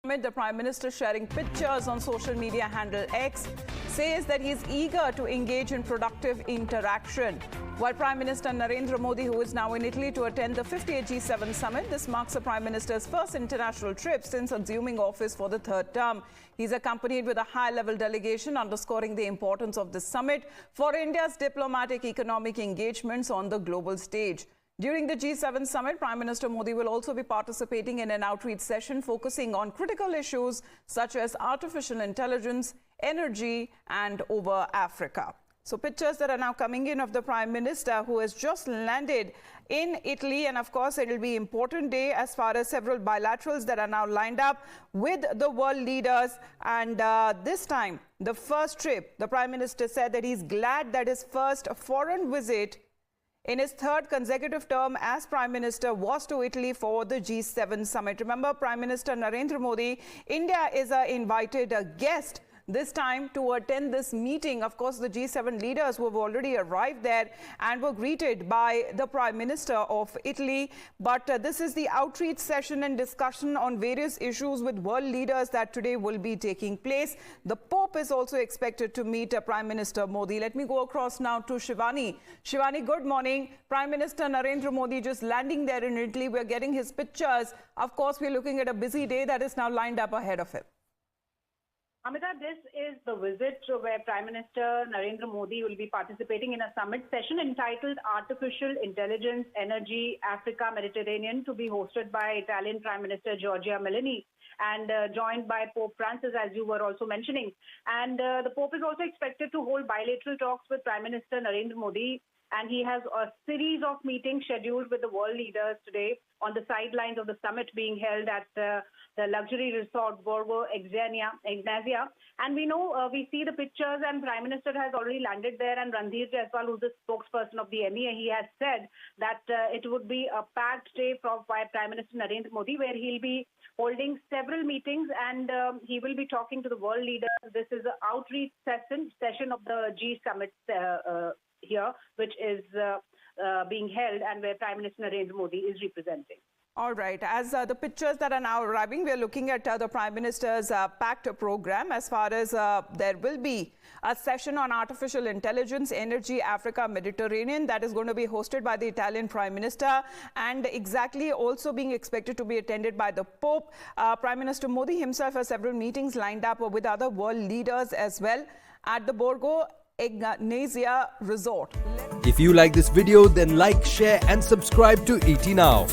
The Prime Minister sharing pictures on social media handle X says that he is eager to engage in productive interaction. While Prime Minister Narendra Modi, who is now in Italy to attend the 58th G7 summit, this marks the Prime Minister's first international trip since assuming office for the third term. He's accompanied with a high-level delegation, underscoring the importance of this summit for India's diplomatic economic engagements on the global stage. During the G7 summit, Prime Minister Modi will also be participating in an outreach session focusing on critical issues such as artificial intelligence, energy, and over Africa. So pictures that are now coming in of the Prime Minister who has just landed in Italy, and of course it will be an important day as far as several bilaterals that are now lined up with the world leaders. And this time, the first trip, the Prime Minister said that he's glad that his first foreign visit in his third consecutive term as Prime Minister was to Italy for the G7 summit. Remember, Prime Minister Narendra Modi, India is an invited guest this time to attend this meeting. Of course, the G7 leaders who have already arrived there and were greeted by the Prime Minister of Italy. But this is the outreach session and discussion on various issues with world leaders that today will be taking place. The Pope is also expected to meet Prime Minister Modi. Let me go across now to Shivani. Shivani, good morning. Prime Minister Narendra Modi just landing there in Italy. We're getting his pictures. Of course, we're looking at a busy day that is now lined up ahead of him. Amita, this is the visit where Prime Minister Narendra Modi will be participating in a summit session entitled Artificial Intelligence, Energy, Africa, Mediterranean, to be hosted by Italian Prime Minister Giorgia Meloni and joined by Pope Francis, as you were also mentioning. And the Pope is also expected to hold bilateral talks with Prime Minister Narendra Modi, and he has a series of meetings scheduled with the world leaders today on the sidelines of the summit being held at the luxury resort Borgo Ignazia. And we know, we see the pictures, and Prime Minister has already landed there, and Ranveer Jaiswal, who's the spokesperson of the MEA, he has said that it would be a packed day by Prime Minister Narendra Modi, where he'll be holding several meetings, and he will be talking to the world leaders. This is an outreach session of the G summit here, which is being held, and where Prime Minister Narendra Modi is representing. All right. As the pictures that are now arriving, we are looking at the Prime Minister's packed program as far as there will be a session on artificial intelligence, energy, Africa, Mediterranean that is going to be hosted by the Italian Prime Minister, and exactly also being expected to be attended by the Pope. Prime Minister Modi himself has several meetings lined up with other world leaders as well at the Borgo Ignazia Resort. If you like this video, then like, share and subscribe to ET Now.